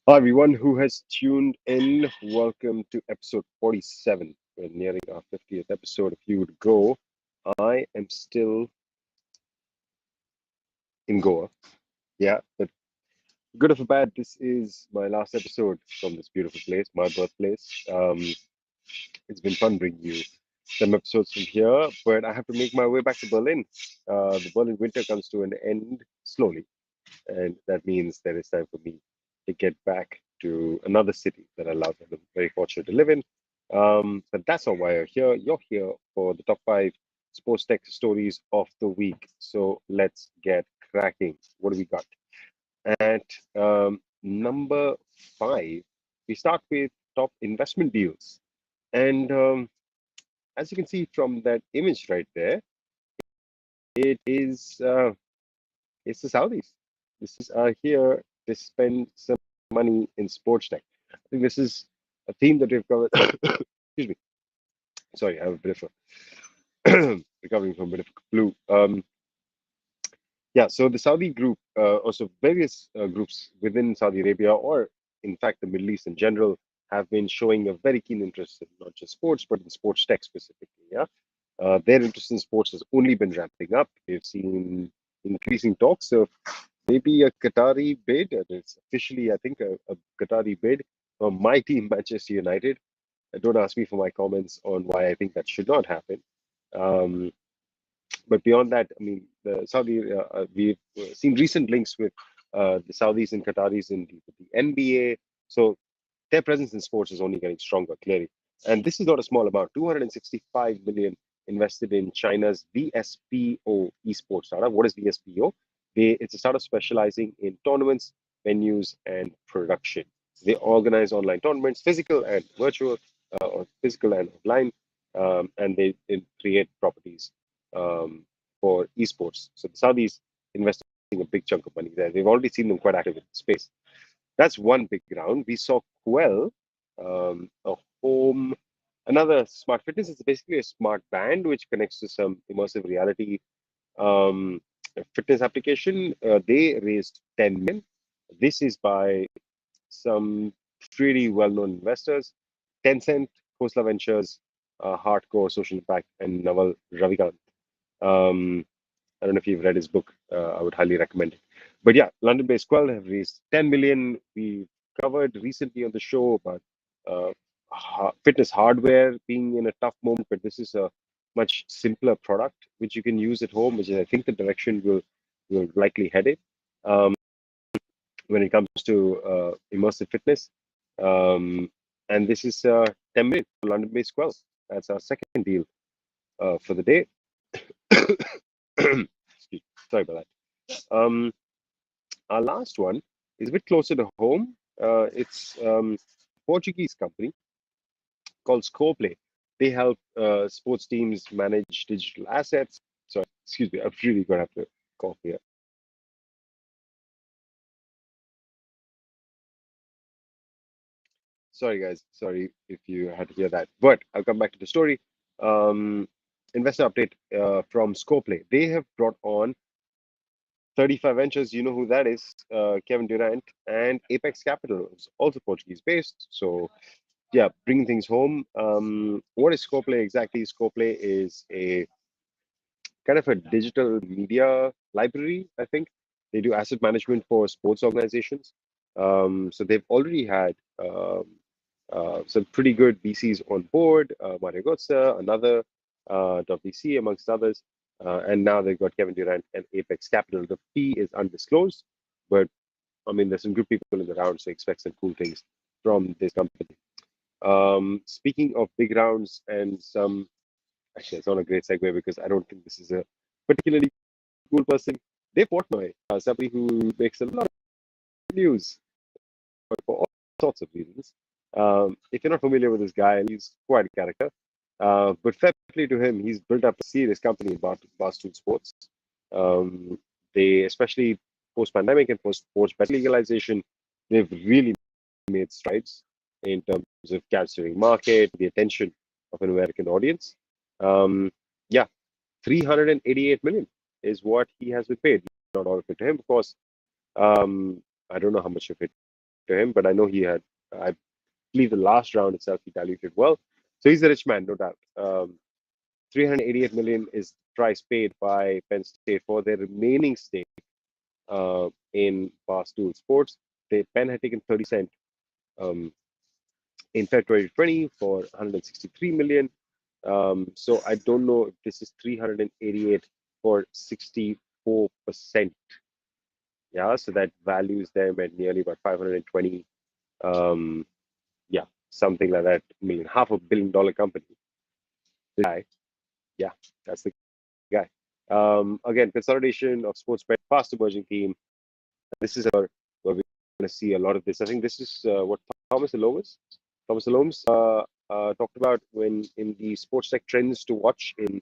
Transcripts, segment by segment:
Hi, everyone who has tuned in. Welcome to episode 47. We're nearing our 50th episode. If you would go, I am still in Goa. Yeah, but good or bad, this is my last episode from this beautiful place, my birthplace. It's been fun bringing you some episodes from here, but I have to make my way back to Berlin. The Berlin winter comes to an end slowly, and that means there is time for me to get back to another city that I love and I'm very fortunate to live in. But that's not why you're here. You're here for the top five sports tech stories of the week. So let's get cracking. What do we got? At number five, we start with top investment deals. And as you can see from that image right there, it is it's the Saudis. This is here to spend some money in sports tech. I think this is a theme that we've covered. Excuse me. Sorry, I have a bit of a recovering from a bit of a flu. Yeah, so the Saudi group, also various groups within Saudi Arabia, or in fact the Middle East in general, have been showing a very keen interest in not just sports, but in sports tech specifically. Yeah, their interest in sports has only been ramping up. We've seen increasing talks of maybe a Qatari bid, and it's officially, I think, a Qatari bid from my team, Manchester United. Don't ask me for my comments on why I think that should not happen. Um, but beyond that, I mean, the Saudi, we've seen recent links with the Saudis and Qataris in the NBA. So their presence in sports is only getting stronger, clearly. And this is not a small amount, 265 million invested in China's VSPO esports startup. What is VSPO? It's a startup specializing in tournaments, venues, and production. They organize online tournaments, physical and virtual, or physical and online, and they create properties um, for esports. So the Saudis investing a big chunk of money there. They've already seen them quite active in the space. That's one big round. We saw Quell, a home, another smart fitness. It's basically a smart band which connects to some immersive reality um, fitness application. They raised 10 million. This is by some pretty well-known investors: Tencent, Khosla Ventures, Hardcore Social Impact, and Naval Ravikant. Um, I don't know if you've read his book. I would highly recommend it. But yeah, London-based Quell have raised 10 million. We covered recently on the show about uh, fitness hardware being in a tough moment, but this is a much simpler product which you can use at home, which is, I think, the direction will likely head it when it comes to immersive fitness. Um, and this is 10 million for London-based Quell. That's our second deal for the day. Sorry about that. Our last one is a bit closer to home. It's Portuguese company called ScorePlay. They help sports teams manage digital assets. Sorry, excuse me, I'm really going to have to cough here. Sorry, guys. Sorry if you had to hear that. But I'll come back to the story. Um, Investor update from ScorePlay. They have brought on 35 Ventures, you know who that is, Kevin Durant, and Apex Capital is also Portuguese based. So yeah, bringing things home. What is ScorePlay exactly? ScorePlay is a kind of a digital media library, I think. They do asset management for sports organizations. So they've already had some pretty good VCs on board, Mario Götze, another VC, amongst others. And now they've got Kevin Durant and Apex Capital. The fee is undisclosed, but I mean, there's some good people in the round, so expect some cool things from this company. Speaking of big rounds and some, actually, it's not a great segue because I don't think this is a particularly cool person. Dave Portnoy, somebody who makes a lot of news for all sorts of reasons. If you're not familiar with this guy, he's quite a character. But fair play to him, he's built up a serious company in Barstool Sports. Um, they, especially post-pandemic and post-sports betting legalization, they've really made strides in terms of capturing market, the attention of an American audience. Yeah, 388 million is what he has been paid. Not all of it to him, of course. I don't know how much of it to him, but I know he had, I believe the last round itself, he diluted well. So he's a rich man, no doubt. 388 million is the price paid by Penn State for their remaining stake in Barstool Sports. Penn had taken 30% in February 2020 for 163 million. So I don't know if this is 388 for 64%. Yeah, so that values them at nearly about 520. Yeah, something like that million, $500 million company. This guy, yeah, that's the guy. Again, consolidation of sports bet, fast emerging team. This is where we're going to see a lot of this. I think this is what Thomas Alomes talked about when in the sports tech trends to watch in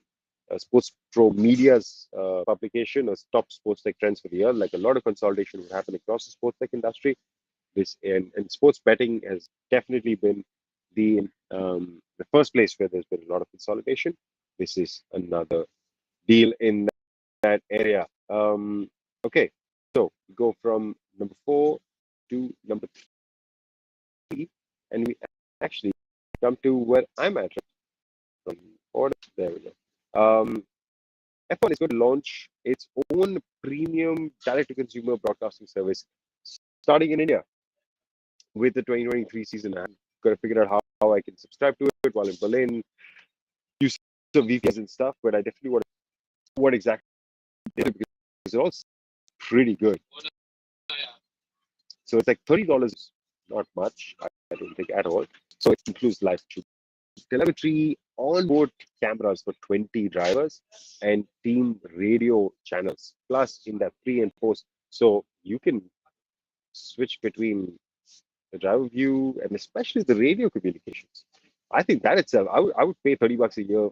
Sports Pro Media's publication of top sports tech trends for the year. Like a lot of consolidation would happen across the sports tech industry. This and sports betting has definitely been the first place where there's been a lot of consolidation. This is another deal in that area. Okay, so we go from number 4 to number 3, and we actually come to where I'm at. There we go. F1 is going to launch its own premium direct-to-consumer broadcasting service starting in India with the 2023 season. I'm going to figure out how I can subscribe to it while in Berlin, use some VPNs and stuff, but I definitely want to what exactly it is because they're all pretty good. So it's like $30, not much, I don't think at all. So it includes live telemetry, onboard cameras for 20 drivers, and team radio channels, plus in that pre and post. So you can switch between the driver view and especially the radio communications. I think that itself, I would pay $30 a year,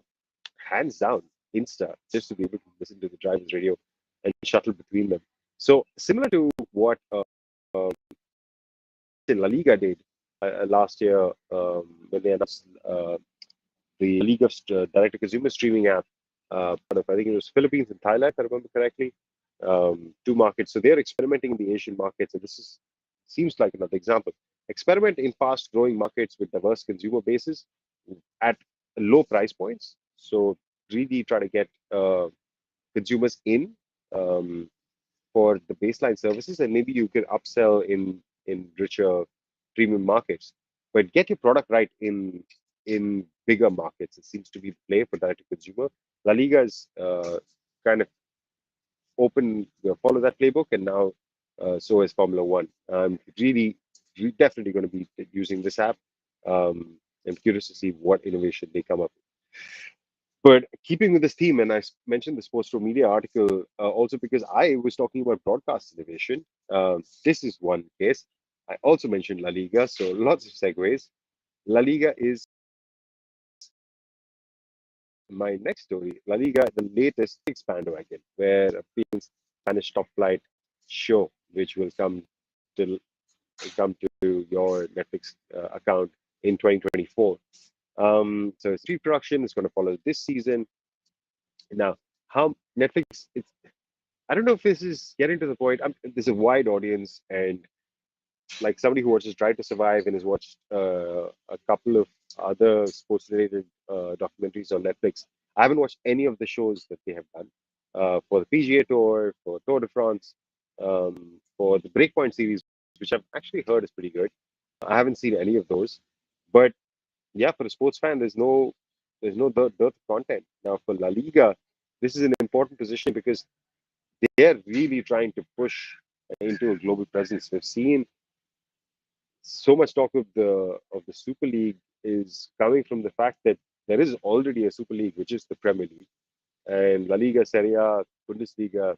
hands down, Insta, just to be able to listen to the driver's radio and shuttle between them. So similar to what LaLiga did last year when they announced the League of direct-to-consumer streaming app. I think it was Philippines and Thailand, if I remember correctly, 2 markets. So they're experimenting in the Asian markets, and this seems like another example. Experiment in fast-growing markets with diverse consumer bases at low price points. So really try to get consumers in for the baseline services, and maybe you can upsell in richer premium markets. But get your product right in bigger markets. It seems to be the play for direct to consumer. La Liga is kind of open, follow that playbook, and now so is Formula One. I'm really definitely going to be using this app. I'm curious to see what innovation they come up with. But keeping with this theme, and I mentioned the Sports Pro Media article also because I was talking about broadcast innovation. This is one case. I also mentioned La Liga, so lots of segues. La Liga is my next story. La Liga, the latest bandwagon, where a Spanish top flight show, which will come to your Netflix account in 2024. So it's pre-production. It's going to follow this season. Now, how Netflix? I don't know if this is getting to the point. There's a wide audience, and like somebody who watches Drive to Survive and has watched a couple of other sports-related documentaries on Netflix. I haven't watched any of the shows that they have done for the PGA Tour, for Tour de France, for the Breakpoint series, which I've actually heard is pretty good. I haven't seen any of those, but yeah, for a sports fan, there's no dearth of content. Now for La Liga, this is an important position because they're really trying to push into a global presence. We've seen so much talk of the Super League is coming from the fact that there is already a Super League, which is the Premier League, and La Liga, Serie A, Bundesliga,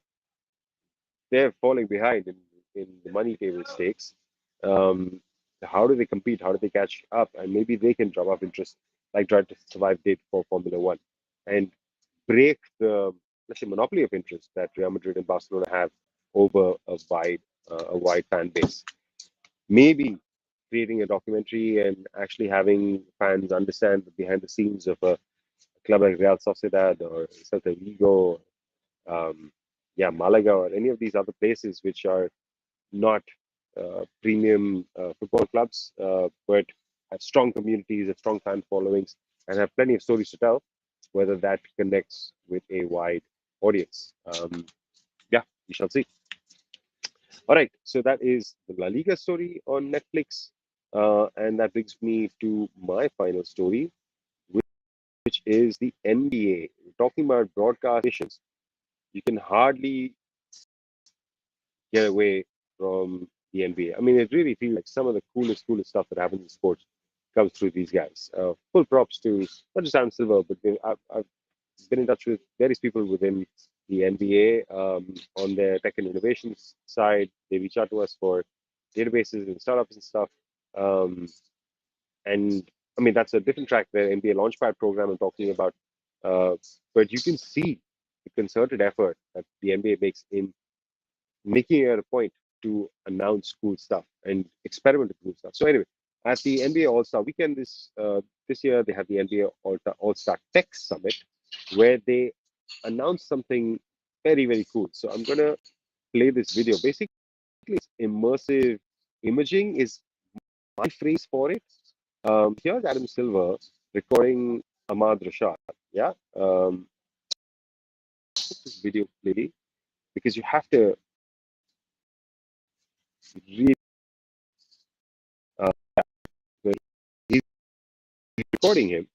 they're falling behind in the money table stakes. How do they compete? How do they catch up? And maybe they can drum up interest, like Drive to Survive did for Formula One, and break the, let's say, monopoly of interest that Real Madrid and Barcelona have over a wide fan base. Maybe creating a documentary and actually having fans understand the behind the scenes of a club like Real Sociedad or Celta Vigo, Malaga, or any of these other places which are not premium football clubs, but have strong communities, have strong fan followings, and have plenty of stories to tell, whether that connects with a wide audience. Yeah, we shall see. All right, so that is the La Liga story on Netflix. And that brings me to my final story, which is the NBA. We're talking about broadcast stations. You can hardly get away from the NBA. I mean, it really feels like some of the coolest stuff that happens in sports comes through these guys. Full props to not just Adam Silver, but I've been in touch with various people within the NBA on their tech and innovations side. They reach out to us for databases and startups and stuff. Um, and I mean, that's a different track, the NBA Launchpad program I'm talking about. But you can see the concerted effort that the NBA makes in making it a point to announce cool stuff and experiment with cool stuff. So anyway, at the NBA All Star Weekend this year, they have the NBA All Star Tech Summit, where they announced something very cool. So I'm gonna play this video. Basically, it's immersive imaging is my phrase for it. Here's Adam Silver recording Ahmad Rashad. Yeah, this video play because you have to really. Uh, he's recording him,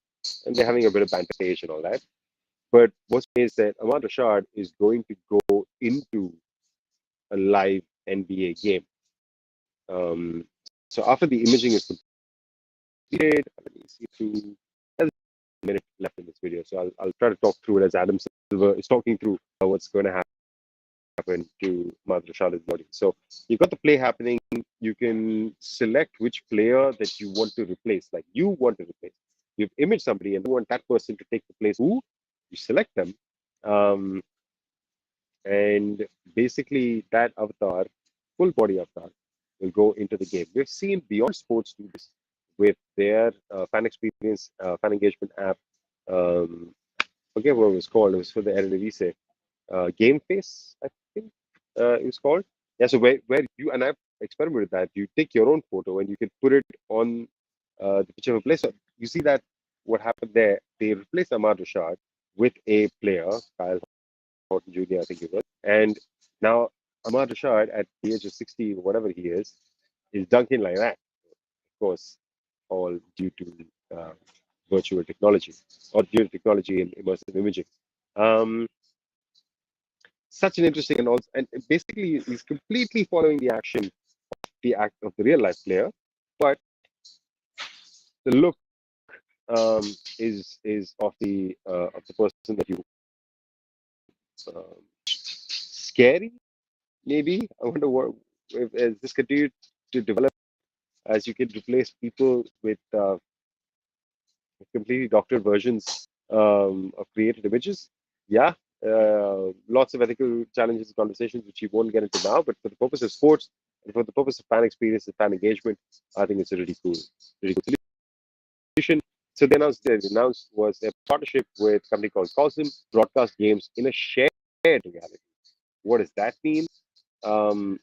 and they're having a bit of banter stage and all that. But what's is that Ahmad Rashad is going to go into a live NBA game. Um, so after the imaging is completed, let me see through. There's a minute left in this video, so I'll try to talk through it as Adam Silver is talking through what's going to happen to Ahmad Rashad in the audience. So you've got the play happening. You can select which player that you want to replace, like you want to replace. You've imaged somebody and you want that person to take the place. Who? You select them. Um, and basically that avatar, full body avatar, will go into the game. We've seen Beyond Sports do this with their fan experience, fan engagement app. Forget what it was called. It was for the Eredivisie. Game Face, I think it was called. Yeah, so where you and I've experimented with that. You take your own photo and you can put it on the picture of a player. So you see that what happened there? They replaced Ahmad Rashad with a player, Kyle Horton Jr., I think it was. And now Ahmad Rashad, at the age of 60, whatever he is dunking like that. Of course, all due to uh, virtual technology or due to technology and immersive imaging. Um, Such an interesting and basically he's completely following the action, the act of the real life player, but the look um, is of the person that you scary maybe. I wonder what if as this continues to develop as you can replace people with completely doctored versions of created images. Yeah, lots of ethical challenges and conversations which we won't get into now. But for the purpose of sports and for the purpose of fan experience and fan engagement, I think it's a really cool solution. So they announced was a partnership with a company called Cosm, broadcast games in a shared reality. What does that mean? Um,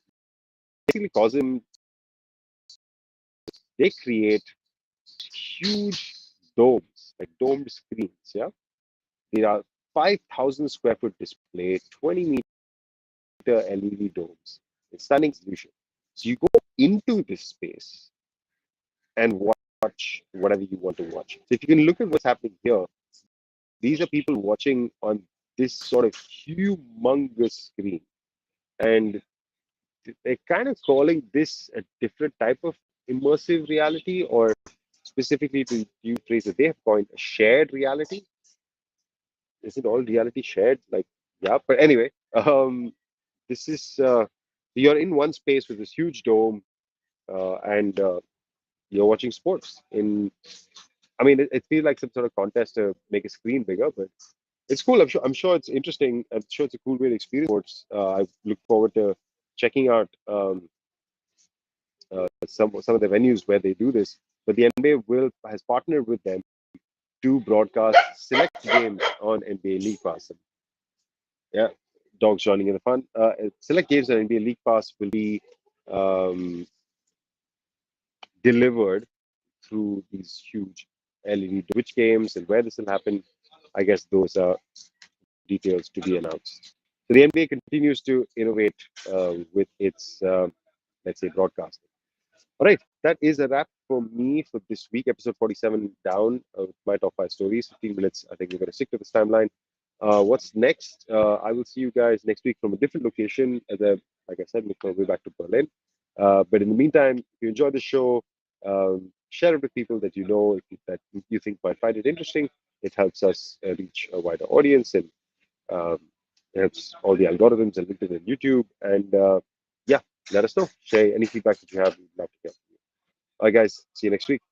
Basically, Cosm they create huge domes, like domed screens. Yeah, there are 5,000 square foot display, 20-meter LED domes. It's stunning solution. So you go into this space and watch whatever you want to watch. So if you can look at what's happening here, these are people watching on this sort of humongous screen. And they're kind of calling this a different type of immersive reality, or specifically to use phrase that they have coined a shared reality. Is it all reality shared? Like, yeah, but anyway, this is you're in one space with this huge dome, and you're watching sports. I mean, it feels like some sort of contest to make a screen bigger, but it's cool. I'm sure it's interesting. I'm sure it's a cool way to experience sports. I look forward to checking out some of the venues where they do this. But the NBA has partnered with them to broadcast select games on NBA League Pass. Yeah, dogs joining in the fun. Select games on NBA League Pass will be um, delivered through these huge LED. Which games and where this will happen, I guess those are details to be announced. So the NBA continues to innovate with its, let's say, broadcasting. All right, that is a wrap for me for this week, episode 47 down with my top five stories. 15 minutes. I think we're going to stick to this timeline. What's next? I will see you guys next week from a different location. Like I said, we're way back to Berlin. But in the meantime, if you enjoy the show, share it with people that you know, that you think might find it interesting. It helps us reach a wider audience, and um, it helps all the algorithms and LinkedIn and YouTube. And yeah, let us know. Share any feedback that you have. We'd love to hear from you. All right, guys. See you next week.